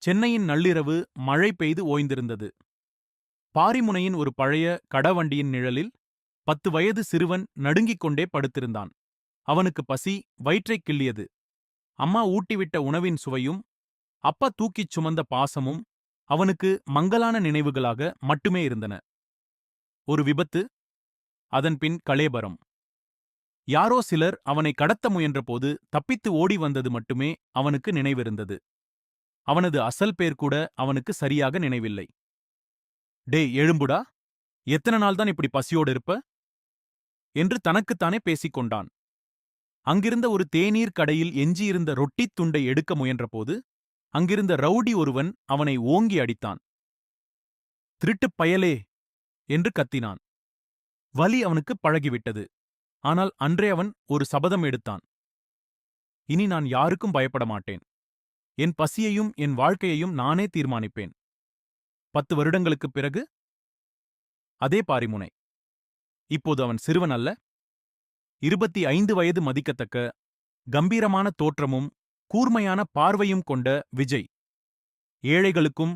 சென்னையின் நள்ளிரவு மழை பெய்து ஓய்ந்திருந்தது. பாரிமுனையின் ஒரு பழைய கடவண்டியின் நிழலில் 10 வயது சிறுவன் நடுங்கிக் கொண்டே படுத்திருந்தான். அவனுக்கு பசி வயிற்றைக் கிள்ளியது. அம்மா ஊட்டிவிட்ட உணவின் சுவையும் அப்பா தூக்கிச் சுமந்த பாசமும் அவனுக்கு மங்கலான நினைவுகளாக மட்டுமே இருந்தன. ஒரு விபத்து, அதன்பின் களேபரம். யாரோ சிலர் அவனை கடத்த முயன்றபோது தப்பித்து ஓடி வந்தது மட்டுமே அவனுக்கு நினைவிருந்தது. அவனது அசல் பேர் கூட அவனுக்கு சரியாக நினைவில்லை. டேய் எழும்புடா, எத்தனை நாள் தான் இப்படி பசியோடு இருப்ப என்று தனக்குத்தானே பேசிக் கொண்டான். அங்கிருந்த ஒரு தேநீர் கடையில் எஞ்சியிருந்த ரொட்டித் துண்டை எடுக்க முயன்றபோது அங்கிருந்த ரவுடி ஒருவன் அவனை ஓங்கி அடித்தான். திருட்டுப் பயலே என்று கத்தினான். வலி அவனுக்கு பழகிவிட்டது. ஆனால் அன்றே அவன் ஒரு சபதம் எடுத்தான். இனி நான் யாருக்கும் பயப்பட மாட்டேன். என் பசியையும் என் வாழ்க்கையையும் நானே தீர்மானிப்பேன். 10 வருடங்களுக்குப் பிறகு அதே பாரிமுனை. இப்போது அவன் சிறுவன் அல்ல. 25 வயது மதிக்கத்தக்க கம்பீரமான தோற்றமும் கூர்மையான பார்வையும் கொண்ட விஜய். ஏழைகளுக்கும்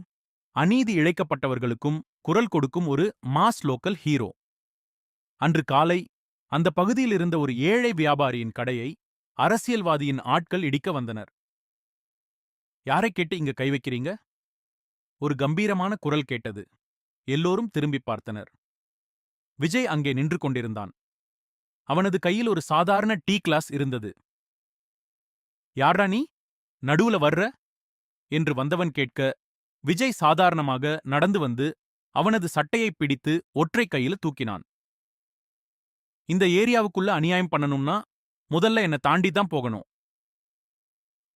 அநீதி இழைக்கப்பட்டவர்களுக்கும் குரல் கொடுக்கும் ஒரு மாஸ் லோக்கல் ஹீரோ. அன்று காலை அந்த பகுதியில் இருந்த ஒரு ஏழை வியாபாரியின் கடையை அரசியல்வாதியின் ஆட்கள் இடிக்க வந்தனர். யாரைக் கேட்டு இங்க கை வைக்கிறீங்க? ஒரு கம்பீரமான குரல் கேட்டது. எல்லோரும் திரும்பிப் பார்த்தனர். விஜய் அங்கே நின்று கொண்டிருந்தான். அவனது கையில் ஒரு சாதாரண டீ கிளாஸ் இருந்தது. யார்ரா நீ, நடுவுல வர்ற என்று வந்தவன் கேட்க, விஜய் சாதாரணமாக நடந்து வந்து அவனது சட்டையைப் பிடித்து ஒற்றை கையில தூக்கினான். இந்த ஏரியாவுக்குள்ள அநியாயம் பண்ணணும்னா முதல்ல என்ன தாண்டித்தான் போகணும்.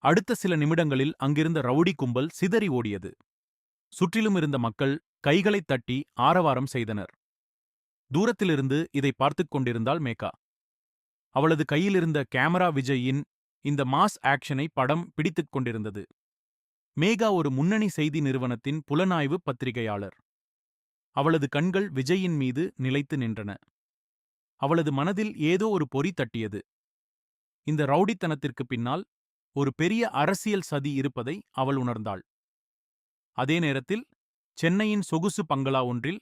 அடுத்த சில நிமிடங்களில் அங்கிருந்த ரவுடி கும்பல் சிதறி ஓடியது. சுற்றிலும் இருந்த மக்கள் கைகளைத் தட்டி ஆரவாரம் செய்தனர். தூரத்திலிருந்து இதை பார்த்துக் கொண்டிருந்தாள் மேகா. அவளது கையிலிருந்த கேமரா விஜயின் இந்த மாஸ் ஆக்ஷனை படம் பிடித்துக் கொண்டிருந்தது. மேகா ஒரு முன்னணி செய்தி நிறுவனத்தின் புலனாய்வு பத்திரிகையாளர். அவளது கண்கள் விஜயின் மீது நிலைத்து நின்றன. அவளது மனதில் ஏதோ ஒரு பொறி தட்டியது. இந்த ரவுடித்தனத்திற்கு பின்னால் ஒரு பெரிய அரசியல் சதி இருப்பதை அவள் உணர்ந்தாள். அதே நேரத்தில் சென்னையின் சொகுசு பங்களா ஒன்றில்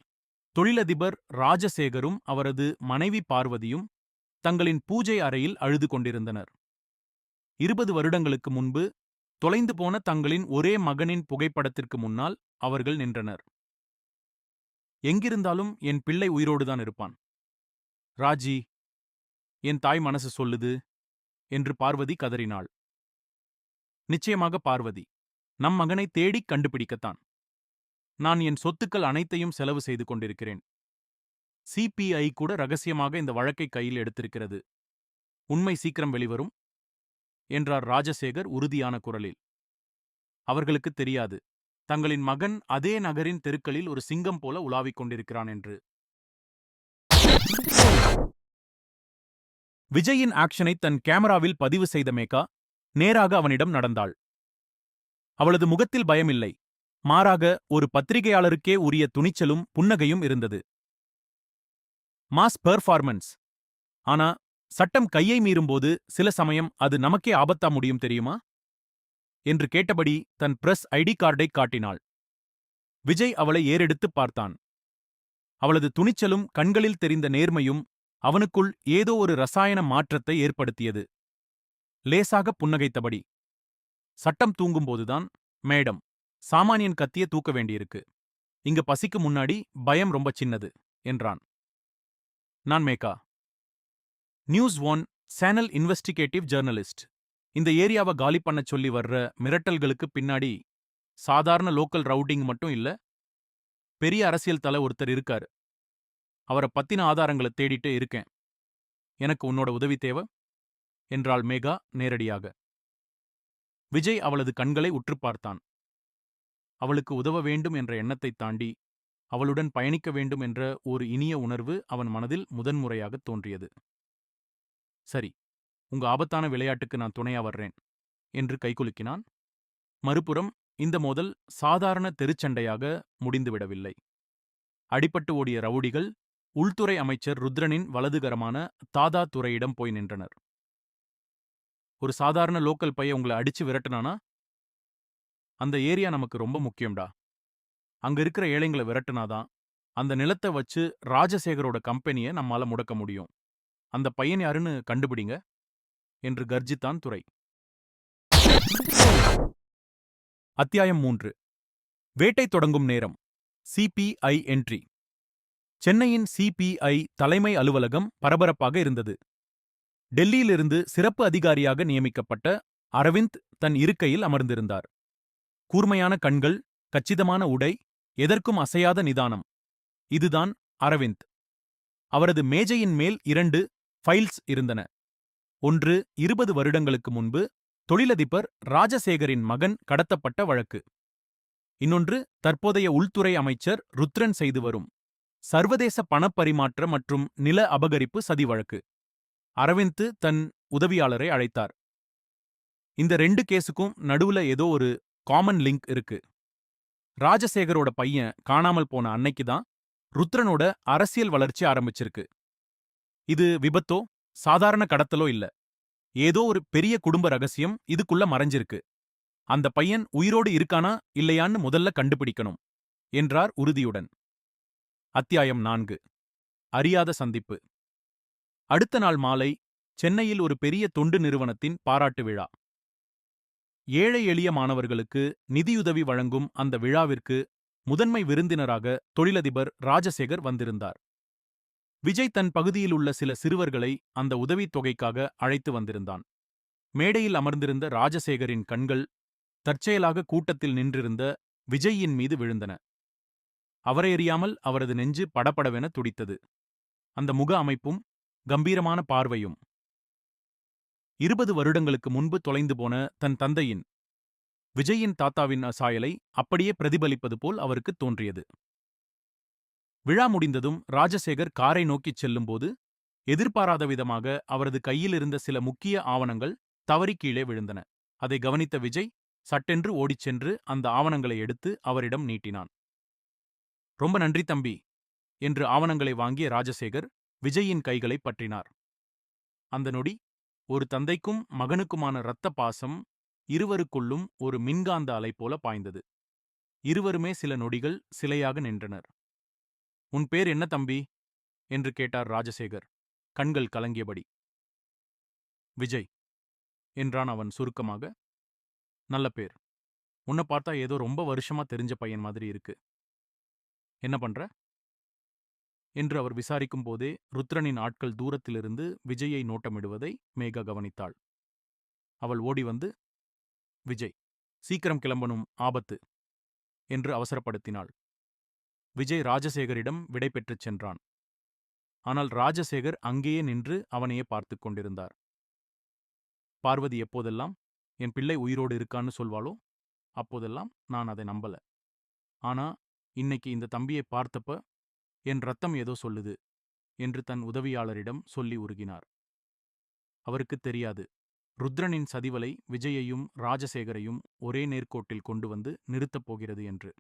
தொழிலதிபர் ராஜசேகரும் அவரது மனைவி பார்வதியும் தங்களின் பூஜை அறையில் அழுது கொண்டிருந்தனர். 20 வருடங்களுக்கு முன்பு தொலைந்து போன தங்களின் ஒரே மகனின் புகைப்படத்திற்கு முன்னால் அவர்கள் நின்றனர். எங்கிருந்தாலும் என் பிள்ளை உயிரோடுதான் இருப்பான். ராஜி, என் தாய் மனசு சொல்லுது என்று பார்வதி கதறினாள். நிச்சயமாக பார்வதி, நம் மகனை தேடிக் கண்டுபிடிக்கத்தான். நான் என் சொத்துக்கள் அனைத்தையும் செலவு செய்து கொண்டிருக்கிறேன். சிபிஐ கூட ரகசியமாக இந்த வழக்கை கையில் எடுத்திருக்கிறது. உண்மை சீக்கிரம் வெளிவரும் என்றார் ராஜசேகர் உறுதியான குரலில். அவர்களுக்கு தெரியாது, தங்களின் மகன் அதே நகரின் தெருக்களில் ஒரு சிங்கம் போல உலாவிக் கொண்டிருக்கிறான் என்று. விஜயின் ஆக்ஷனை தன் கேமராவில் பதிவு செய்த மேகா நேராக அவனிடம் நடந்தாள். அவளது முகத்தில் பயமில்லை. மாறாக ஒரு பத்திரிகையாளருக்கே உரிய துணிச்சலும் புன்னகையும் இருந்தது. Mass performance. ஆனா சட்டம் கையை மீறும்போது சில சமயம் அது நமக்கே ஆபத்தா முடியும் தெரியுமா என்று கேட்டபடி தன் பிரஸ் ஐடி கார்டை காட்டினாள். விஜய் அவளை ஏறெடுத்துப் பார்த்தான். அவளது துணிச்சலும் கண்களில் தெரிந்த நேர்மையும் அவனுக்குள் ஏதோ ஒரு ரசாயன மாற்றத்தை ஏற்படுத்தியது. லேசாக புன்னகைத்தபடி, சட்டம் தூங்கும்போதுதான் மேடம் சாமானியன் கத்திய தூக்க வேண்டியிருக்கு. இங்க பசிக்கு முன்னாடி பயம் ரொம்ப சின்னது என்றான். நான் Megha, news one channel investigative journalist. இந்த ஏரியாவை காலி பண்ணச் சொல்லி வர்ற மிரட்டல்களுக்கு பின்னாடி சாதாரண லோக்கல் ரவுடிங் மட்டும் இல்ல, பெரிய அரசியல் தலை ஒருத்தர் இருக்காரு. அவரை பத்தின ஆதாரங்களை தேடிட்டே இருக்கேன். எனக்கு உன்னோட உதவி தேவை என்றாள் மேகா நேரடியாக. விஜய் அவளது கண்களை உற்று பார்த்தான். அவளுக்கு உதவ வேண்டும் என்ற எண்ணத்தைத் தாண்டி அவளுடன் பயணிக்க வேண்டும் என்ற ஒரு இனிய உணர்வு அவன் மனதில் முதன்முறையாகத் தோன்றியது. சரி, உங்க ஆபத்தான விளையாட்டுக்கு நான் துணையா வர்றேன் என்று கைகுலுக்கினான். மறுபுறம் இந்த மோதல் சாதாரண தெருச்சண்டையாக முடிந்துவிடவில்லை. அடிபட்டு ஓடிய ரவுடிகள் உள்துறை அமைச்சர் ருத்ரனின் வலதுகரமான தாதா துரையிடம் போய் நின்றனர். ஒரு சாதாரண லோக்கல் பைய உங்களை அடிச்சு விரட்டுனானா? அந்த ஏரியா நமக்கு ரொம்ப முக்கியம்டா. அங்க இருக்கிற ஏழைங்கள விரட்டுனாதான் அந்த நிலத்த வச்சு ராஜசேகரோட கம்பெனிய நம்மால முடக்க முடியும். அந்த பையன் யாருன்னு கண்டுபிடிங்க என்று கர்ஜித்தான் துரை. அத்தியாயம் 3. வேட்டை தொடங்கும் நேரம். CBI entry. சென்னையின் சிபிஐ தலைமை அலுவலகம் பரபரப்பாக இருந்தது. டெல்லியிலிருந்து சிறப்பு அதிகாரியாக நியமிக்கப்பட்ட அரவிந்த் தன் இருக்கையில் அமர்ந்திருந்தார். கூர்மையான கண்கள், கச்சிதமான உடை, எதற்கும் அசையாத நிதானம். இதுதான் அரவிந்த். அவரது மேஜையின் மேல் 2 ஃபைல்ஸ் இருந்தன. ஒன்று 20 வருடங்களுக்கு முன்பு தொழிலதிபர் ராஜசேகரின் மகன் கடத்தப்பட்ட வழக்கு. இன்னொன்று தற்போதைய உள்துறை அமைச்சர் ருத்ரன் செய்து வரும் சர்வதேச பணப்பரிமாற்ற மற்றும் நில அபகரிப்பு சதி வழக்கு. அரவிந்த் தன் உதவியாளரை அழைத்தார். இந்த 2 கேஸுக்கும் நடுவுல ஏதோ ஒரு காமன் லிங்க் இருக்கு. ராஜசேகரோட பையன் காணாமல் போன அன்னைக்கு தான் ருத்ரனோட அரசியல் வளர்ச்சி ஆரம்பிச்சிருக்கு. இது விபத்தோ சாதாரண கடத்தலோ இல்ல. ஏதோ ஒரு பெரிய குடும்ப ரகசியம் இதுக்குள்ள மறைஞ்சிருக்கு. அந்த பையன் உயிரோடு இருக்கானா இல்லையான்னு முதல்ல கண்டுபிடிக்கணும் என்றார் உறுதியுடன். அத்தியாயம் 4. அறியாத சந்திப்பு. அடுத்த நாள் மாலை சென்னையில் ஒரு பெரிய தொண்டு நிறுவனத்தின் பாராட்டு விழா. ஏழை எளிய மாணவர்களுக்கு நிதியுதவி வழங்கும் அந்த விழாவிற்கு முதன்மை விருந்தினராக தொழிலதிபர் ராஜசேகர் வந்திருந்தார். விஜய் தன் பகுதியில் உள்ள சில சிறுவர்களை அந்த உதவித் தொகைக்காக அழைத்து வந்திருந்தான். மேடையில் அமர்ந்திருந்த ராஜசேகரின் கண்கள் தற்செயலாக கூட்டத்தில் நின்றிருந்த விஜய்யின் மீது விழுந்தன. அவரையறியாமல் அவரது நெஞ்சு படபடவென துடித்தது. அந்த முக அமைப்பும் கம்பீரமான பார்வையும் 20 வருடங்களுக்கு முன்பு தொலைந்து போன தன் தந்தையின், விஜயின் தாத்தாவின் சாயலை அப்படியே பிரதிபலிப்பது போல் அவருக்குத் தோன்றியது. விழா முடிந்ததும் ராஜசேகர் காரை நோக்கிச் செல்லும்போது எதிர்பாராத விதமாக அவரது கையில் இருந்த சில முக்கிய ஆவணங்கள் தவறி கீழே விழுந்தன. அதை கவனித்த விஜய் சட்டென்று ஓடிச் சென்று அந்த ஆவணங்களை எடுத்து அவரிடம் நீட்டினான். ரொம்ப நன்றி தம்பி என்று ஆவணங்களை வாங்கிய ராஜசேகர் விஜயின் கைகளை பற்றினார். அந்த நொடி ஒரு தந்தைக்கும் மகனுக்குமான இரத்த பாசம் இருவருக்குள்ளும் ஒரு மின்காந்த அலை போல பாய்ந்தது. இருவருமே சில நொடிகள் சிலையாக நின்றனர். உன் பேர் என்ன தம்பி என்று கேட்டார் ராஜசேகர், கண்கள் கலங்கியபடி. விஜய் என்றான் அவன் சுருக்கமாக. நல்ல பேர். உன்னை பார்த்தா ஏதோ ரொம்ப வருஷமா தெரிஞ்ச பையன் மாதிரி இருக்கு. என்ன பண்ற என்று அவர் விசாரிக்கும் போதே ருத்ரனின் ஆட்கள் தூரத்திலிருந்து விஜயை நோட்டமிடுவதை மேகா கவனித்தாள். அவள் ஓடி வந்து, விஜய், சீக்கிரம் கிளம்பணும், ஆபத்து என்று அவசரப்படுத்தினாள். விஜய் ராஜசேகரிடம் விடை பெற்றுச் சென்றான். ஆனால் ராஜசேகர் அங்கேயே நின்று அவனையே பார்த்துக் கொண்டிருந்தார். பார்வதி எப்போதெல்லாம் என் பிள்ளை உயிரோடு இருக்கான்னு சொல்வாளோ அப்போதெல்லாம் நான் அதை நம்பல. ஆனா இன்னைக்கு இந்த தம்பியை பார்த்தப்ப என் ரத்தம் ஏதோ சொல்லுது என்று தன் உதவியாளரிடம் சொல்லி உருகினார். அவருக்குத் தெரியாது, ருத்ரனின் சதிவலை விஜயையும் ராஜசேகரையும் ஒரே நேர்கோட்டில் கொண்டு வந்து நிறுத்தப் போகிறது என்று.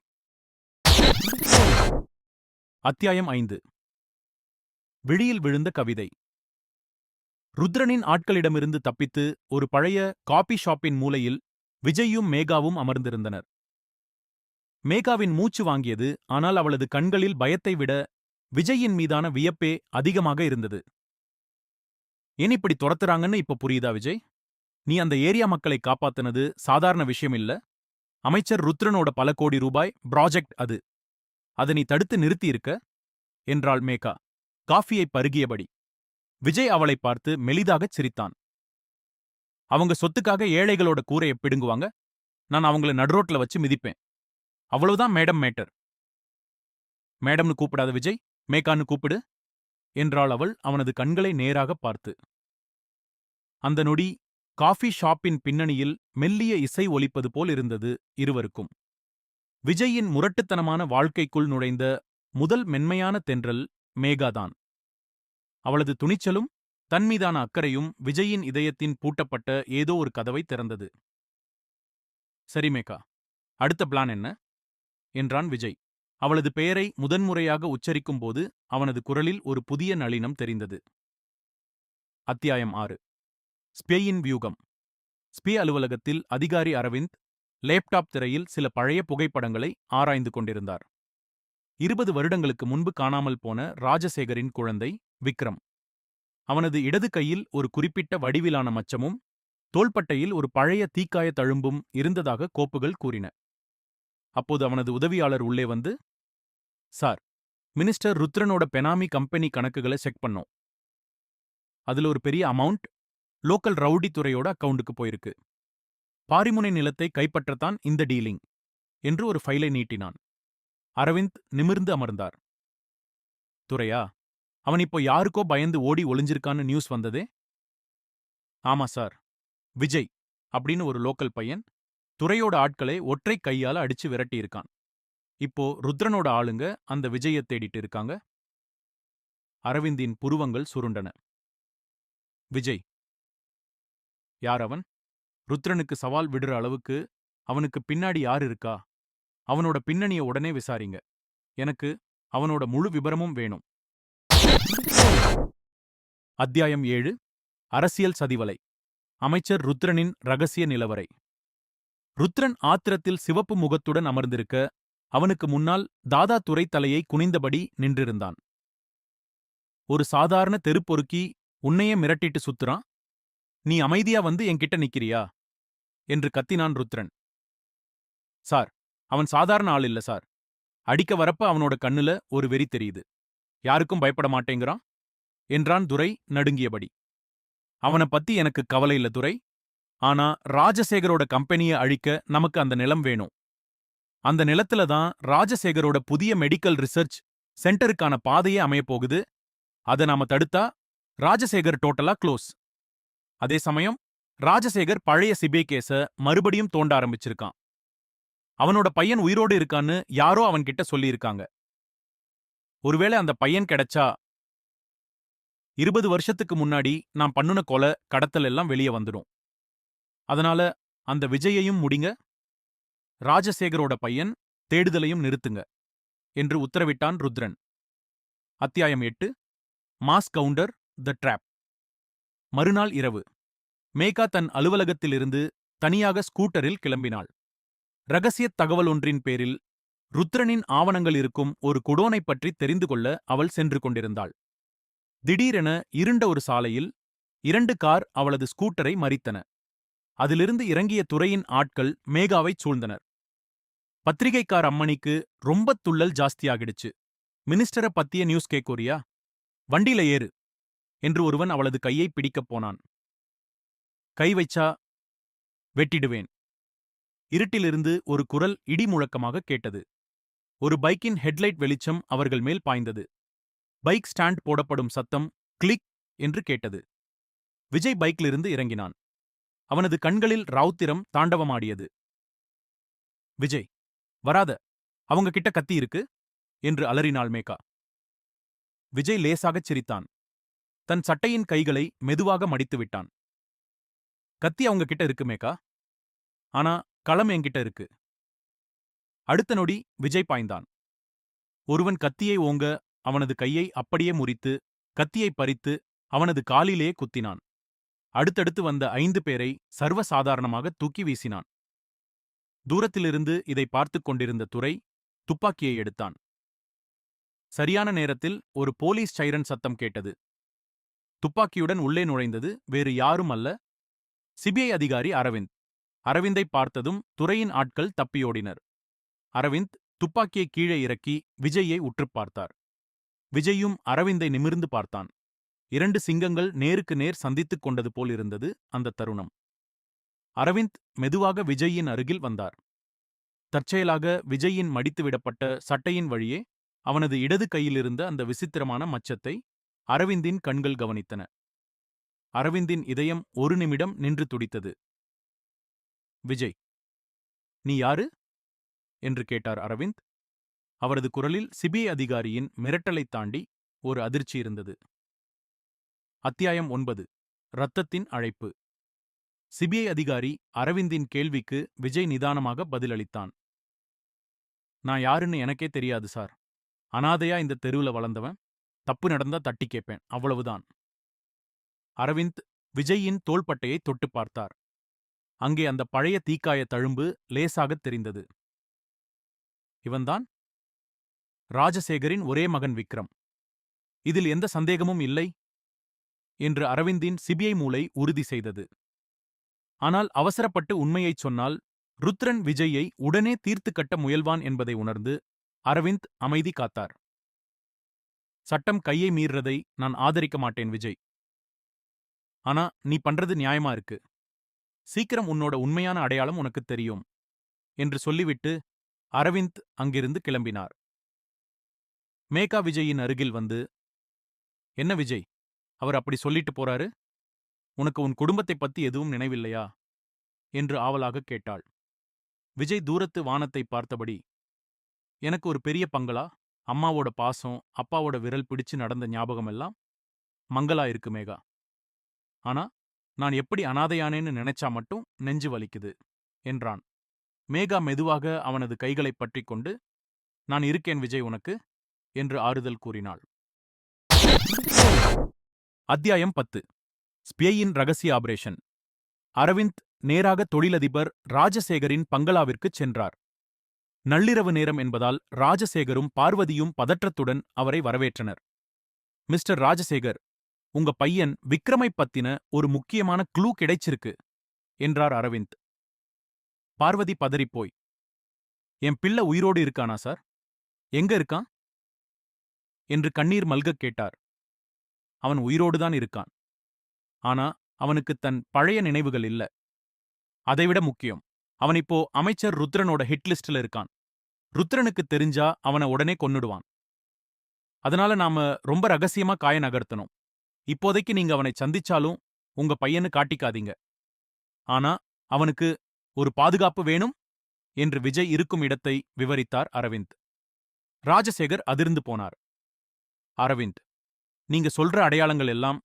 அத்தியாயம் 5. விழியில் விழுந்த கவிதை. ருத்ரனின் ஆட்களிடமிருந்து தப்பித்து ஒரு பழைய காபி ஷாப்பின் மூலையில் விஜயும் மேகாவும் அமர்ந்திருந்தனர். மேகாவின் மூச்சு வாங்கியது. ஆனால் அவளது கண்களில் பயத்தை விட விஜயின் மீதான வியப்பே அதிகமாக இருந்தது. ஏன் இப்படி துரத்துறாங்கன்னு இப்ப புரியுதா விஜய்? நீ அந்த ஏரியா மக்களை காப்பாத்தினது சாதாரண விஷயம் இல்ல. அமைச்சர் ருத்ரனோட பல கோடி ரூபாய் ப்ராஜெக்ட் அது. அதை நீ தடுத்து நிறுத்தியிருக்க என்றாள் மேகா, காஃபியை பருகியபடி. விஜய் அவளை பார்த்து மெலிதாகச் சிரித்தான். அவங்க சொத்துக்காக ஏழைகளோட கூரையை பிடுங்குவாங்க. நான் அவங்கள நடுரோட்ல வச்சு மிதிப்பேன். அவ்வளவுதான் மேடம் மேட்டர். மேடம்னு கூப்பிடாத விஜய், மேகான்னு கூப்பிடு என்றாள் அவள் அவனது கண்களை நேராக பார்த்து. அந்த நொடி காஃபி ஷாப்பின் பின்னணியில் மெல்லிய இசை ஒலிப்பது போல் இருந்தது இருவருக்கும். விஜயின் முரட்டுத்தனமான வாழ்க்கைக்குள் நுழைந்த முதல் மென்மையான தென்றல் மேகாதான். அவளது துணிச்சலும் தன்மீதான அக்கறையும் விஜயின் இதயத்தின் பூட்டப்பட்ட ஏதோ ஒரு கதவை திறந்தது. சரி மேகா, அடுத்த பிளான் என்ன என்றான் விஜய். அவளது பெயரை முதன்முறையாக உச்சரிக்கும்போது அவனது குரலில் ஒரு புதிய நளினம் தெரிந்தது. அத்தியாயம் 6. ஸ்பேயின் வியூகம். ஸ்பே அலுவலகத்தில் அதிகாரி அரவிந்த் லேப்டாப் திரையில் சில பழைய புகைப்படங்களை ஆராய்ந்து கொண்டிருந்தார். 20 வருடங்களுக்கு முன்பு காணாமல் போன ராஜசேகரின் குழந்தை விக்ரம். அவனது இடது கையில் ஒரு குறிப்பிட்ட வடிவிலான மச்சமும் தோள்பட்டையில் ஒரு பழைய தீக்காய தழும்பும் இருந்ததாக கோப்புகள் கூறின. அப்போது அவனது உதவியாளர் உள்ளே வந்து, சார், மினிஸ்டர் ருத்ரனோட பெனாமி கம்பெனி கணக்குகளை செக் பண்ணோம். அதுல ஒரு பெரிய அமௌண்ட் லோக்கல் ரவுடி துறையோட அக்கவுண்டுக்கு போயிருக்கு. பாரிமுனை நிலத்தை கைப்பற்றத்தான் இந்த டீலிங் என்று ஒரு ஃபைலை நீட்டினான். அரவிந்த் நிமிர்ந்து அமர்ந்தார். துரையா, அவன் இப்போ யாருக்கோ பயந்து ஓடி ஒளிஞ்சிருக்கான்னு நியூஸ் வந்ததே? ஆமா சார், விஜய் அப்படின்னு ஒரு லோக்கல் பையன் துரையோட ஆட்களை ஒற்றை கையால அடிச்சு விரட்டியிருக்கான். இப்போ ருத்ரனோட ஆளுங்க அந்த விஜயை தேடிட்டு இருக்காங்க. அரவிந்தின் புருவங்கள் சுருண்டன. விஜய் யார் அவன்? ருத்ரனுக்கு சவால் விடுற அளவுக்கு அவனுக்கு பின்னாடி யார் இருக்கா? அவனோட பின்னணிய உடனே விசாரிங்க. எனக்கு அவனோட முழு விபரமும் வேணும். அத்தியாயம் 7. அரசியல் சதிவலை. அமைச்சர் ருத்ரனின் ரகசிய நிலவரை. ருத்ரன் ஆத்திரத்தில் சிவப்பு முகத்துடன் அமர்ந்திருக்க, அவனுக்கு முன்னால் தாதா துரை தலையை குனிந்தபடி நின்றிருந்தான். ஒரு சாதாரண தெருப்பொறுக்கி உன்னையே மிரட்டிட்டு சுத்துறான். நீ அமைதியா வந்து என்கிட்ட நிக்கிறியா என்று கத்தினான் ருத்ரன். சார், அவன் சாதாரண ஆள் இல்ல சார். அடிக்க வரப்ப அவனோட கண்ணுல ஒரு வெறி தெரியுது. யாருக்கும் பயப்பட மாட்டேங்கிறான் என்றான் துரை நடுங்கியபடி. அவனை பத்தி எனக்கு கவலை இல்ல துரை. ஆனா ராஜசேகரோட கம்பெனியை அழிக்க நமக்கு அந்த நிலம் வேணும். அந்த நிலத்துல தான் ராஜசேகரோட புதிய மெடிக்கல் ரிசர்ச் சென்டருக்கான பாதையே அமையப்போகுது. அதை நாம தடுத்தா ராஜசேகர் டோட்டலா க்ளோஸ். அதே சமயம் ராஜசேகர் பழைய சிபிஐ கேஸ மறுபடியும் தோண்ட ஆரம்பிச்சிருக்கான். அவனோட பையன் உயிரோடு இருக்கான்னு யாரோ அவன்கிட்ட சொல்லியிருக்காங்க. ஒருவேளை அந்த பையன் கிடைச்சா 20 வருஷத்துக்கு முன்னாடி நான் பண்ணுன கொலை கடத்தல் எல்லாம் வெளியே வந்துடும். அதனால அந்த விஜயையும் முடிங்க, ராஜசேகரோட பையன் தேடுதலையும் நிறுத்துங்க என்று உத்தரவிட்டான் ருத்ரன். அத்தியாயம் 8. மாஸ் கவுண்டர் த ட்ராப். மறுநாள் இரவு மேகா தன் அலுவலகத்திலிருந்து தனியாக ஸ்கூட்டரில் கிளம்பினாள். ரகசியத் தகவல் ஒன்றின் பேரில் ருத்ரனின் ஆவணங்கள் இருக்கும் ஒரு குடோனைப் பற்றி தெரிந்து கொள்ள அவள் சென்று கொண்டிருந்தாள். திடீரென இருண்ட ஒரு சாலையில் 2 கார் அவளது ஸ்கூட்டரை மறித்தன. அதிலிருந்து இறங்கிய துரையின் ஆட்கள் மேகாவைச் சூழ்ந்தனர். பத்திரிகைக்கார் அம்மணிக்கு ரொம்ப துள்ளல் ஜாஸ்தியாகிடுச்சு. மினிஸ்டரை பத்திய நியூஸ் கேட்கோரியா? வண்டியில ஏறு என்று ஒருவன் அவளது கையை பிடிக்கப் போனான். கை வைச்சா வெட்டிடுவேன். இருட்டிலிருந்து ஒரு குரல் இடி முழக்கமாக கேட்டது. ஒரு பைக்கின் ஹெட்லைட் வெளிச்சம் அவர்கள் மேல் பாய்ந்தது. பைக் ஸ்டாண்ட் போடப்படும் சத்தம் கிளிக் என்று கேட்டது. விஜய் பைக்கிலிருந்து இறங்கினான். அவனது கண்களில் ரௌத்திரம் தாண்டவமாடியது. விஜய், வராத, அவங்க கிட்ட கத்தி இருக்கு என்று அலறினாள் மேகா. விஜய் லேசாகச் சிரித்தான். தன் சட்டையின் கைகளை மெதுவாக மடித்து விட்டான். கத்தி அவங்க கிட்ட இருக்கு மேகா, ஆனா களம் என்கிட்ட இருக்கு. அடுத்த நொடி விஜய் பாய்ந்தான். ஒருவன் கத்தியை ஓங்க அவனது கையை அப்படியே முறித்து கத்தியை பறித்து அவனது காலிலே குத்தினான். அடுத்தடுத்து வந்த 5 பேரை சர்வசாதாரணமாக தூக்கி வீசினான். தூரத்திலிருந்து இதை பார்த்துக் கொண்டிருந்த துரை துப்பாக்கியை எடுத்தான். சரியான நேரத்தில் ஒரு போலீஸ் சைரன் சத்தம் கேட்டது. துப்பாக்கியுடன் உள்ளே நுழைந்தது வேறு யாரும் அல்ல, சிபிஐ அதிகாரி அரவிந்த். அரவிந்தை பார்த்ததும் துரையின் ஆட்கள் தப்பியோடினர். அரவிந்த் துப்பாக்கியை கீழே இறக்கி விஜயை உற்றுப் பார்த்தார். விஜயும் அரவிந்தை நிமிர்ந்து பார்த்தான். 2 சிங்கங்கள் நேருக்கு நேர் சந்தித்துக் கொண்டது போல் இருந்தது அந்த தருணம். அரவிந்த் மெதுவாக விஜயின் அருகில் வந்தார். தற்செயலாக விஜயின் மடித்துவிடப்பட்ட சட்டையின் வழியே அவனது இடது கையிலிருந்த அந்த விசித்திரமான மச்சத்தை அரவிந்தின் கண்கள் கவனித்தன. அரவிந்தின் இதயம் ஒரு நிமிடம் நின்று துடித்தது. விஜய், நீ யாரு என்று கேட்டார் அரவிந்த். அவரது குரலில் சிபிஐ அதிகாரியின் மிரட்டலைத் தாண்டி ஒரு அதிர்ச்சி இருந்தது. அத்தியாயம் 9. இரத்தத்தின் அழைப்பு. சிபிஐ அதிகாரி அரவிந்தின் கேள்விக்கு விஜய் நிதானமாக பதிலளித்தான். நான் யாருன்னு எனக்கே தெரியாது சார். அனாதையா இந்த தெருவுல வளர்ந்தவன். தப்பு நடந்தா தட்டி கேட்பேன், அவ்வளவுதான். அரவிந்த் விஜயின் தோள்பட்டையை தொட்டு பார்த்தார். அங்கே அந்த பழைய தீக்காய தழும்பு லேசாகத் தெரிந்தது. இவன்தான் ராஜசேகரின் ஒரே மகன் விக்ரம். இதில் எந்த சந்தேகமும் இல்லை என்று அரவிந்தின் சிபிஐ மூளை உறுதி செய்தது. ஆனால் அவசரப்பட்டு உண்மையைச் சொன்னால் ருத்ரன் விஜய்யை உடனே தீர்த்து கட்ட முயல்வான் என்பதை உணர்ந்து அரவிந்த் அமைதி காத்தார். சட்டம் கையை மீறதை நான் ஆதரிக்க மாட்டேன் விஜய். ஆனா நீ பண்றது நியாயமா இருக்கு. சீக்கிரம் உன்னோட உண்மையான அடையாளம் உனக்குத் தெரியும் என்று சொல்லிவிட்டு அரவிந்த் அங்கிருந்து கிளம்பினார். மேகா விஜயின் அருகில் வந்து, என்ன விஜய், அவர் அப்படி சொல்லிட்டு போறாரு? உனக்கு உன் குடும்பத்தைப் பத்தி எதுவும் நினைவில்லையா என்று ஆவலாகக் கேட்டாள். விஜய் தூரத்து வானத்தை பார்த்தபடி, எனக்கு ஒரு பெரிய பங்களா, அம்மாவோட பாசம், அப்பாவோட விரல் பிடிச்சு நடந்த ஞாபகமெல்லாம் மங்களா இருக்கு மேகா. ஆனா நான் எப்படி அனாதையானேன்னு நினைச்சா மட்டும் நெஞ்சு வலிக்குது என்றான். மேகா மெதுவாக அவனது கைகளைப் பற்றிக் கொண்டு, நான் இருக்கேன் விஜய் உனக்கு என்று ஆறுதல் கூறினாள். அத்தியாயம் 10. ஸ்பியையின் ரகசிய ஆபரேஷன். அரவிந்த் நேராக தொழிலதிபர் ராஜசேகரின் பங்களாவிற்குச் சென்றார். நள்ளிரவு நேரம் என்பதால் ராஜசேகரும் பார்வதியும் பதற்றத்துடன் அவரை வரவேற்றனர். மிஸ்டர் ராஜசேகர், உங்க பையன் விக்ரமைப் பத்தின ஒரு முக்கியமான க்ளூ கிடைச்சிருக்கு என்றார் அரவிந்த். பார்வதி பதறிப்போய், என் பிள்ளை உயிரோடு இருக்கானா சார்? எங்க இருக்கான் என்று கண்ணீர் மல்கக் கேட்டார். அவன் உயிரோடுதான் இருக்கான். ஆனா அவனுக்கு தன் பழைய நினைவுகள் இல்ல. அதைவிட முக்கியம், அவன் இப்போ அமைச்சர் ருத்ரனோட ஹிட் லிஸ்ட்ல இருக்கான். ருத்ரனுக்கு தெரிஞ்சா அவனை உடனே கொன்னுடுவான். அதனால நாம ரொம்ப ரகசியமா காய நகர்த்தணும். இப்போதைக்கு நீங்க அவனை சந்திச்சாலும் உங்க பையன்னு காட்டிக்காதீங்க. ஆனா அவனுக்கு ஒரு பாதுகாப்பு வேணும் என்று விஜய் இருக்கும் இடத்தை விவரித்தார் அரவிந்த். ராஜசேகர் அதிர்ந்து போனார். அரவிந்த், நீங்க சொல்ற அடையாளங்கள் எல்லாம்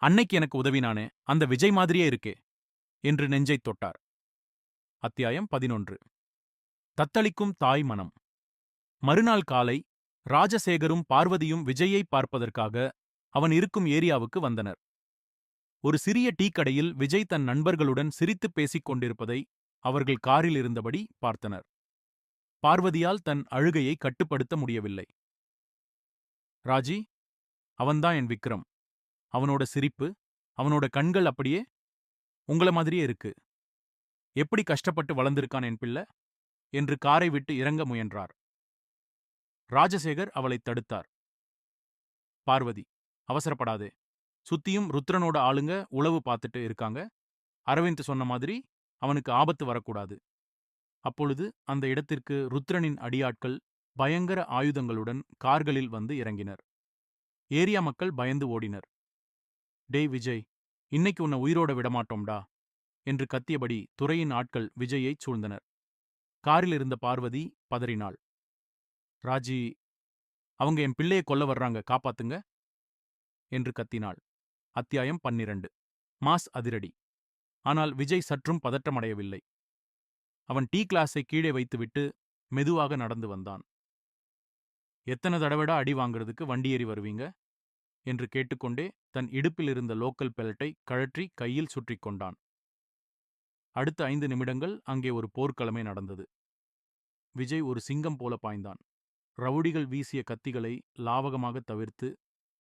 அன்னைக்கு எனக்கு உதவினானே அந்த விஜய் மாதிரியே இருக்கே என்று நெஞ்சைத் தொட்டார். அத்தியாயம் 11. தத்தளிக்கும் தாய் மனம். மறுநாள் காலை ராஜசேகரும் பார்வதியும் விஜய்யை பார்ப்பதற்காக அவன் இருக்கும் ஏரியாவுக்கு வந்தனர். ஒரு சிறிய டீ கடையில் விஜய் தன் நண்பர்களுடன் சிரித்துப் பேசிக் கொண்டிருப்பதை அவர்கள் காரில் இருந்தபடி பார்த்தனர். பார்வதியால் தன் அழுகையை கட்டுப்படுத்த முடியவில்லை. ராஜி, அவன்தான் என் விக்ரம். அவனோட சிரிப்பு, அவனோட கண்கள் அப்படியே உங்கள மாதிரியே இருக்கு. எப்படி கஷ்டப்பட்டு வளர்ந்திருக்கான் என் பிள்ளை என்று காரை விட்டு இறங்க முயன்றார். ராஜசேகர் அவளைத் தடுத்தார். பார்வதி, அவசரப்படாதே. சுத்தியும் ருத்ரனோட ஆளுங்க உளவு பார்த்துட்டு இருக்காங்க. அரவிந்த் சொன்ன மாதிரி அவனுக்கு ஆபத்து வரக்கூடாது. அப்பொழுது அந்த இடத்திற்கு ருத்ரனின் அடியாட்கள் பயங்கர ஆயுதங்களுடன் கார்களில் வந்து இறங்கினர். ஏரியா மக்கள் பயந்து ஓடினர். டேய் விஜய், இன்னைக்கு உன்னை உயிரோட விடமாட்டோம்டா என்று கத்தியபடி துரையின் ஆட்கள் விஜய்யைச் சூழ்ந்தனர். காரில் இருந்த பார்வதி பதறினாள். ராஜி, அவங்க என் பிள்ளையை கொல்ல வர்றாங்க, காப்பாத்துங்க என்று கத்தினாள். அத்தியாயம் 12. மாஸ் அதிரடி. ஆனால் விஜய் சற்றும் பதற்றமடையவில்லை. அவன் டீ கிளாஸை கீழே வைத்துவிட்டு மெதுவாக நடந்து வந்தான். எத்தனை தடவைடா அடி வாங்குறதுக்கு வண்டி ஏறி வருவீங்க என்று கேட்டுக்கொண்டே தன் இடுப்பில் இருந்த லோக்கல் பெல்ட்டை கழற்றி கையில் சுற்றிக் கொண்டான். அடுத்த 5 நிமிடங்கள் அங்கே ஒரு போர்க்களமே நடந்தது. விஜய் ஒரு சிங்கம் போல பாய்ந்தான். ரவுடிகள் வீசிய கத்திகளை லாவகமாக தவிர்த்து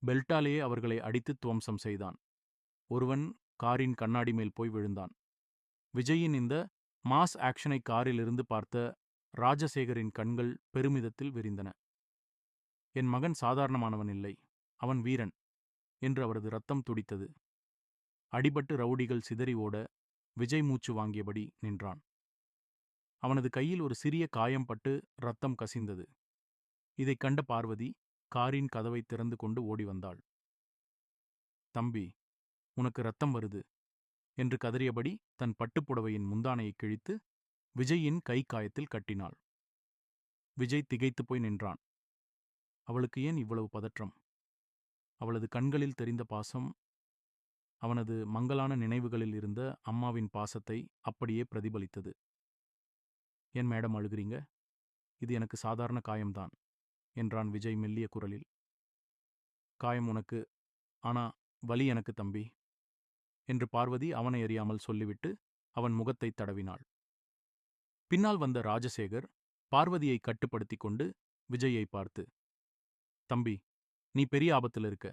பெல்ட்டாலேயே அவர்களை அடித்து துவம்சம் செய்தான். ஒருவன் காரின் கண்ணாடி மேல் போய் விழுந்தான். விஜயின் இந்த மாஸ் ஆக்ஷனை காரிலிருந்து பார்த்த ராஜசேகரின் கண்கள் பெருமிதத்தில் விரிந்தன. என் மகன் சாதாரணமானவன் இல்லை, அவன் வீரன் என்று அவரது ரத்தம் துடித்தது. அடிபட்டு ரவுடிகள் சிதறி ஓட விஜய் மூச்சு வாங்கியபடி நின்றான். அவனது கையில் ஒரு சிறிய காயம் பட்டு ரத்தம் கசிந்தது. இதைக் கண்ட பார்வதி காரின் கதவை திறந்து கொண்டு ஓடி வந்தாள். தம்பி, உனக்கு ரத்தம் வருது என்று கதறியபடி தன் பட்டுப்புடவையின் முந்தானையை கிழித்து விஜயின் கை காயத்தில் கட்டினாள். விஜய் திகைத்துப் போய் நின்றான். அவளுக்கு ஏன் இவ்வளவு பதற்றம்? அவளது கண்களில் தெரிந்த பாசம் அவனது மங்கலான நினைவுகளில் இருந்த அம்மாவின் பாசத்தை அப்படியே பிரதிபலித்தது. ஏன் மேடம் அழுகிறீங்க? இது எனக்கு சாதாரண காயம்தான் என்றான் விஜய் மெல்லிய குரலில். காயம் உனக்கு, ஆனா வலி எனக்கு தம்பி என்று பார்வதி அவனை அறியாமல் சொல்லிவிட்டு அவன் முகத்தை தடவினாள். பின்னால் வந்த ராஜசேகர் பார்வதியை கட்டுப்படுத்திக் கொண்டு விஜயை பார்த்து, தம்பி, நீ பெரிய ஆபத்தில் இருக்க.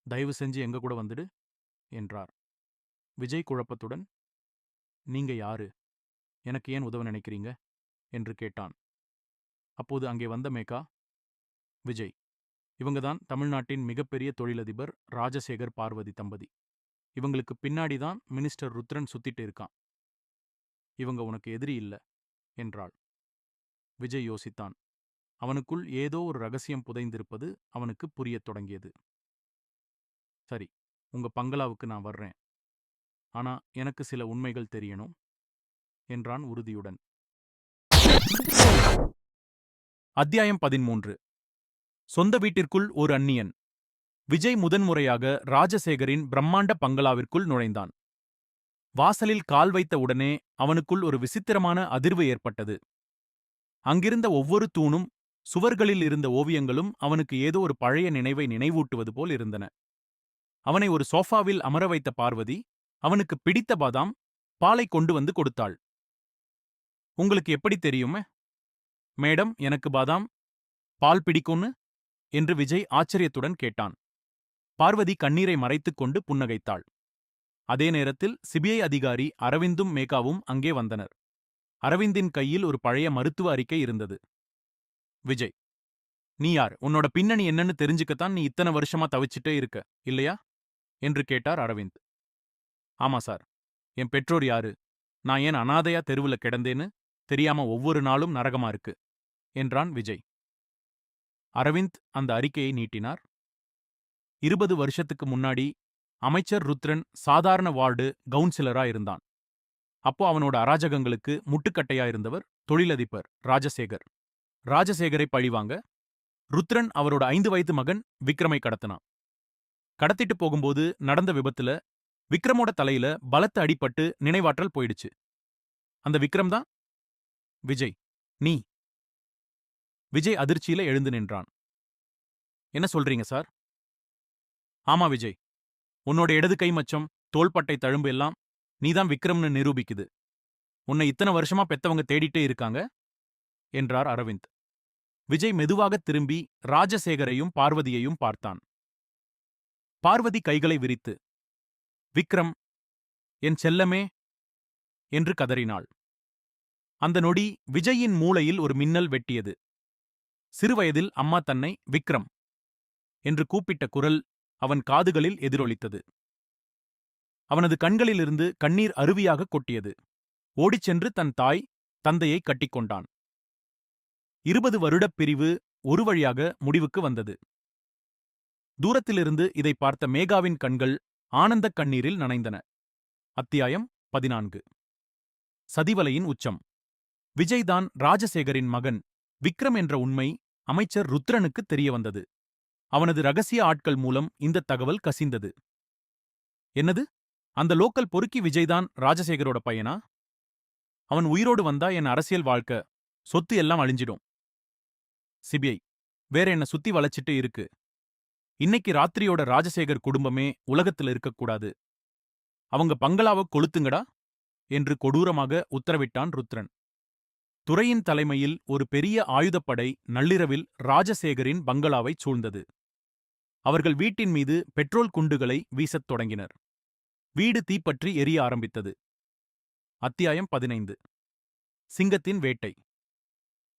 தயவு செஞ்சு எங்க கூட வந்துடு என்றார். விஜய் குழப்பத்துடன், நீங்க யாரு? எனக்கு ஏன் உதவ நினைக்கிறீங்க என்று கேட்டான். அப்போது அங்கே வந்த மேகா, விஜய், இவங்கதான் தமிழ்நாட்டின் மிகப்பெரிய தொழிலதிபர் ராஜசேகர் பார்வதி தம்பதி. இவங்களுக்கு பின்னாடிதான் மினிஸ்டர் ருத்ரன் சுத்திட்டு இருக்கான். இவங்க உனக்கு எதிரி இல்ல என்றாள். விஜய் யோசித்தான். அவனுக்குள் ஏதோ ஒரு ரகசியம் புதைந்திருப்பது அவனுக்கு புரியத் தொடங்கியது. சரி, உங்க பங்களாவுக்கு நான் வர்றேன். ஆனா எனக்கு சில உண்மைகள் தெரியணும் என்றான் உறுதியுடன். அத்தியாயம் 13. சொந்த வீட்டிற்குள் ஒரு அந்நியன். விஜய் முதன்முறையாக ராஜசேகரின் பிரம்மாண்ட பங்களாவிற்குள் நுழைந்தான். வாசலில் கால் வைத்த உடனே அவனுக்குள் ஒரு விசித்திரமான அதிர்வு ஏற்பட்டது. அங்கிருந்த ஒவ்வொரு தூணும், சுவர்களில் இருந்த ஓவியங்களும் அவனுக்கு ஏதோ ஒரு பழைய நினைவை நினைவூட்டுவது போல் இருந்தன. அவனை ஒரு சோஃபாவில் அமர வைத்த பார்வதி அவனுக்கு பிடித்த பாதாம் பாலை கொண்டு வந்து கொடுத்தாள். உங்களுக்கு எப்படி தெரியுமே? மேடம், எனக்கு பாதாம் பால் பிடிக்கும்னு என்று விஜய் ஆச்சரியத்துடன் கேட்டான். பார்வதி கண்ணீரை மறைத்துக் கொண்டு புன்னகைத்தாள். அதே நேரத்தில் சிபிஐ அதிகாரி அரவிந்தும் மேகாவும் அங்கே வந்தனர். அரவிந்தின் கையில் ஒரு பழைய மருத்துவ அறிக்கை இருந்தது. விஜய், நீ யார்? உன்னோட பின்னணி என்னன்னு தெரிஞ்சுக்கத்தான் நீ இத்தனை வருஷமா தவிச்சிட்டே இருக்க, இல்லையா என்று கேட்டார் அரவிந்த். ஆமா சார். என் பெற்றோர் யாரு, நான் ஏன் அனாதையா தெருவுல கிடந்தேன்னு தெரியாம ஒவ்வொரு நாளும் நரகமா இருக்கு என்றான் விஜய். அரவிந்த் அந்த அறிக்கையை நீட்டினார். 20 வருஷத்துக்கு முன்னாடி அமைச்சர் ருத்ரன் சாதாரண வார்டு கவுன்சிலரா இருந்தான். அப்போ அவனோட அராஜகங்களுக்கு முட்டுக்கட்டையா இருந்தவர் தொழிலதிபர் ராஜசேகர். ராஜசேகரை பழிவாங்க ருத்ரன் அவரோட 5 வயது மகன் விக்ரமை கடத்தினான். கடத்திட்டு போகும்போது நடந்த விபத்துல விக்ரமோட தலையில பலத்த அடிபட்டு நினைவாற்றல் போயிடுச்சு. அந்த விக்ரம் தான் விஜய். நீ? விஜய் அதிர்ச்சியில எழுந்து நின்றான். என்ன சொல்றீங்க சார்? ஆமா விஜய், உன்னோட இடது கை மச்சம், தோள்பட்டை தழும்பு எல்லாம் நீதான் விக்ரம்னு நிரூபிக்குது. உன்னை இத்தனை வருஷமா பெத்தவங்க தேடிட்டே இருக்காங்க என்றார் அரவிந்த். விஜய் மெதுவாக திரும்பி ராஜசேகரையும் பார்வதியையும் பார்த்தான். பார்வதி கைகளை விரித்து, விக்ரம், என் செல்லமே என்று கதறினாள். அந்த நொடி விஜயின் மூளையில் ஒரு மின்னல் வெட்டியது. சிறுவயதில் அம்மா தன்னை விக்ரம் என்று கூப்பிட்ட குரல் அவன் காதுகளில் எதிரொலித்தது. அவனது கண்களிலிருந்து கண்ணீர் அருவியாக கொட்டியது. ஓடிச் சென்று தன் தாய், தந்தையை கட்டிக்கொண்டான். 20 வருடப் பிரிவு ஒரு வழியாக முடிவுக்கு வந்தது. தூரத்திலிருந்து இதை பார்த்த மேகாவின் கண்கள் ஆனந்தக் கண்ணீரில் நனைந்தன. அத்தியாயம் 14. சதிவலையின் உச்சம். விஜய்தான் ராஜசேகரின் மகன் விக்ரம் என்ற உண்மை அமைச்சர் ருத்ரனுக்கு தெரியவந்தது. அவனது ரகசிய ஆட்கள் மூலம் இந்த தகவல் கசிந்தது. என்னது? அந்த லோக்கல் பொறுக்கி விஜய்தான் ராஜசேகரோட பையனா? அவன் உயிரோடு வந்தா என் அரசியல் வாழ்க்கை, சொத்து எல்லாம் அழிஞ்சிடும். சிபிஐ வேற என்ன சுத்தி வளைச்சிட்டு இருக்கு. இன்னைக்கு ராத்திரியோட ராஜசேகர் குடும்பமே உலகத்துல இருக்கக்கூடாது. அவங்க பங்களாவை கொளுத்துங்கடா என்று கொடூரமாக உத்தரவிட்டான் ருத்ரன். துரையின் தலைமையில் ஒரு பெரிய ஆயுதப்படை நள்ளிரவில் ராஜசேகரின் பங்களாவைச் சூழ்ந்தது. அவர்கள் வீட்டின் மீது பெட்ரோல் குண்டுகளை வீசத் தொடங்கினர். வீடு தீப்பற்றி எரிய ஆரம்பித்தது. அத்தியாயம் 15. சிங்கத்தின் வேட்டை.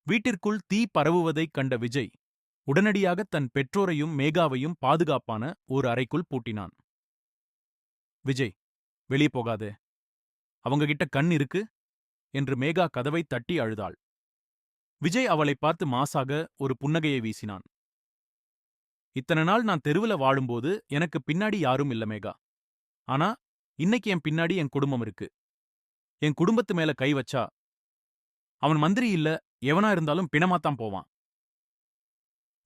வீட்டிற்குள் தீ பரவுவதைக் கண்ட விஜய் உடனடியாக தன் பெற்றோரையும் மேகாவையும் பாதுகாப்பான ஒரு அறைக்குள் பூட்டினான். விஜய், வெளியே போகாதே. அவங்க கிட்ட கண் இருக்கு என்று மேகா கதவை தட்டி அழுதாள். விஜய் அவளை பார்த்து மாசாக ஒரு புன்னகையை வீசினான். இத்தனை நாள் நான் தெருவுல வாழும்போது எனக்கு பின்னாடி யாரும் இல்ல மேகா. ஆனா இன்னைக்கு என் பின்னாடி என் குடும்பம் இருக்கு. என் குடும்பத்து மேல கை வச்சா அவன் மந்திரி இல்ல, எவனா இருந்தாலும் பிணமாத்தான் போவான்.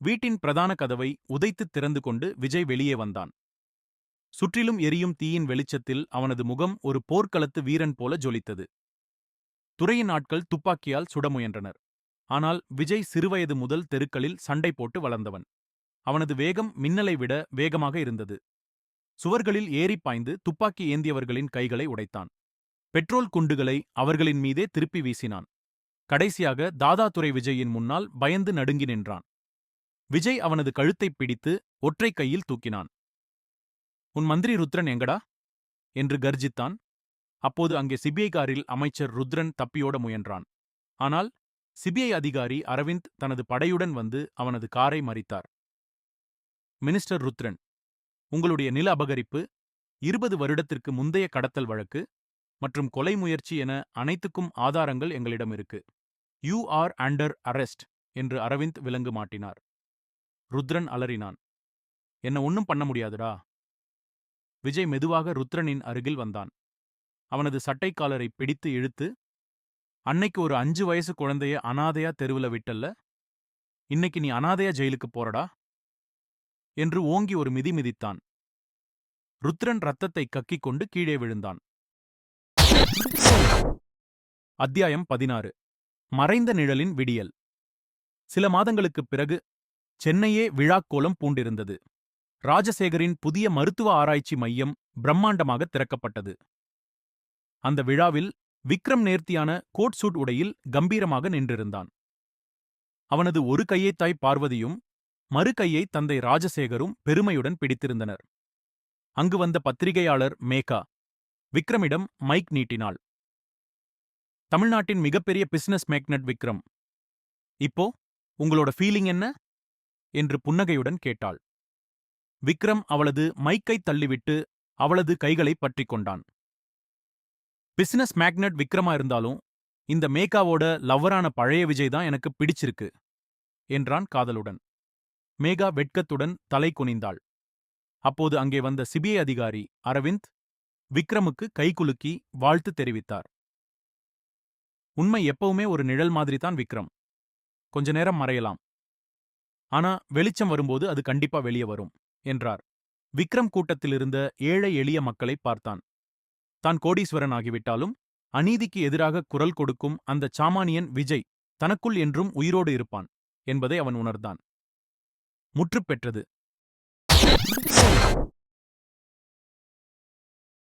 வீட்டின் பிரதான கதவை உதைத்துத் திறந்து கொண்டு விஜய் வெளியே வந்தான். சுற்றிலும் எரியும் தீயின் வெளிச்சத்தில் அவனது முகம் ஒரு போர்க்களத்து வீரன் போல ஜொலித்தது. துரையின் ஆட்கள் துப்பாக்கியால் சுட முயன்றனர். ஆனால் விஜய் சிறுவயது முதல் தெருக்களில் சண்டை போட்டு வளர்ந்தவன். அவனது வேகம் மின்னலை விட வேகமாக இருந்தது. சுவர்களில் ஏறிப் பாய்ந்து துப்பாக்கி ஏந்தியவர்களின் கைகளை உடைத்தான். பெட்ரோல் குண்டுகளை அவர்களின் மீதே திருப்பி வீசினான். கடைசியாக தாதாதுரை விஜயின் முன்னால் பயந்து நடுங்கி நின்றான். விஜய் அவனது கழுத்தைப் பிடித்து ஒற்றை கையில் தூக்கினான். உன் மந்திரி ருத்ரன் எங்கடா என்று கர்ஜித்தான். அப்போது அங்கே சிபிஐ காரில் அமைச்சர் ருத்ரன் தப்பியோட முயன்றான். ஆனால் சிபிஐ அதிகாரி அரவிந்த் தனது படையுடன் வந்து அவனது காரை மறித்தார். மினிஸ்டர் ருத்ரன், உங்களுடைய நில அபகரிப்பு, 20 வருடத்திற்கு முந்தைய கடத்தல் வழக்கு மற்றும் கொலை முயற்சி என அனைத்துக்கும் ஆதாரங்கள் எங்களிடம் இருக்கு. யூ ஆர் அண்டர் அரெஸ்ட் என்று அரவிந்த் விலங்கு மாட்டினார். ருத்ரன் அலறினான். என்ன ஒன்னும் பண்ண முடியாதுடா. விஜய் மெதுவாக ருத்ரனின் அருகில் வந்தான். அவனது சட்டைக்காலரை பிடித்து இழுத்து, அன்னைக்கு ஒரு 5 வயசு குழந்தைய அனாதையா தெருவுல விட்டல்ல, இன்னைக்கு நீ அனாதையா ஜெயிலுக்கு போறடா என்று ஓங்கி ஒரு மிதி மிதித்தான். ருத்ரன் ரத்தத்தை கக்கிக் கொண்டு கீழே விழுந்தான். அத்தியாயம் 16. மறைந்த நிழலின் விடியல். சில மாதங்களுக்குப் பிறகு சென்னையே விழாக்கோலம் பூண்டிருந்தது. ராஜசேகரின் புதிய மருத்துவ ஆராய்ச்சி மையம் பிரம்மாண்டமாக திறக்கப்பட்டது. அந்த விழாவில் விக்ரம் நேர்த்தியான கோட் சூட் உடையில் கம்பீரமாக நின்றிருந்தான். அவனது ஒரு கையை தாய் பார்வதியும் மறு கையை தந்தை ராஜசேகரும் பெருமையுடன் பிடித்திருந்தனர். அங்கு வந்த பத்திரிகையாளர் மேகா விக்ரமிடம் மைக் நீட்டினாள். தமிழ்நாட்டின் மிகப்பெரிய பிசினஸ் மேக்னட் விக்ரம், இப்போ உங்களோட ஃபீலிங் என்ன என்று புன்னகையுடன் கேட்டாள். விக்ரம் அவளது மைக்கை தள்ளிவிட்டு அவளது கைகளை பற்றிக் கொண்டான். பிசினஸ் மேக்னட் விக்ரமா இருந்தாலும் இந்த மேகாவோட லவ்வரான பழைய விஜய் தான் எனக்கு பிடிச்சிருக்கு என்றான் காதலுடன். மேகா வெட்கத்துடன் தலை குனிந்தாள். அப்போது அங்கே வந்த சிபிஐ அதிகாரி அரவிந்த் விக்ரமுக்கு கைகுலுக்கி வாழ்த்து தெரிவித்தார். உண்மை எப்பவுமே ஒரு நிழல் மாதிரிதான் விக்ரம். கொஞ்ச நேரம் மறையலாம், ஆனா வெளிச்சம் வரும்போது அது கண்டிப்பா வெளியே வரும் என்றார். விக்ரம் கூட்டத்திலிருந்த ஏழை எளிய மக்களை பார்த்தான். தான் கோடீஸ்வரன் ஆகிவிட்டாலும் அநீதிக்கு எதிராக குரல் கொடுக்கும் அந்த சாமானியன் விஜய் தனக்குள் என்றும் உயிரோடு இருப்பான் என்பதை அவன் உணர்ந்தான். முற்றுப்பெற்றது.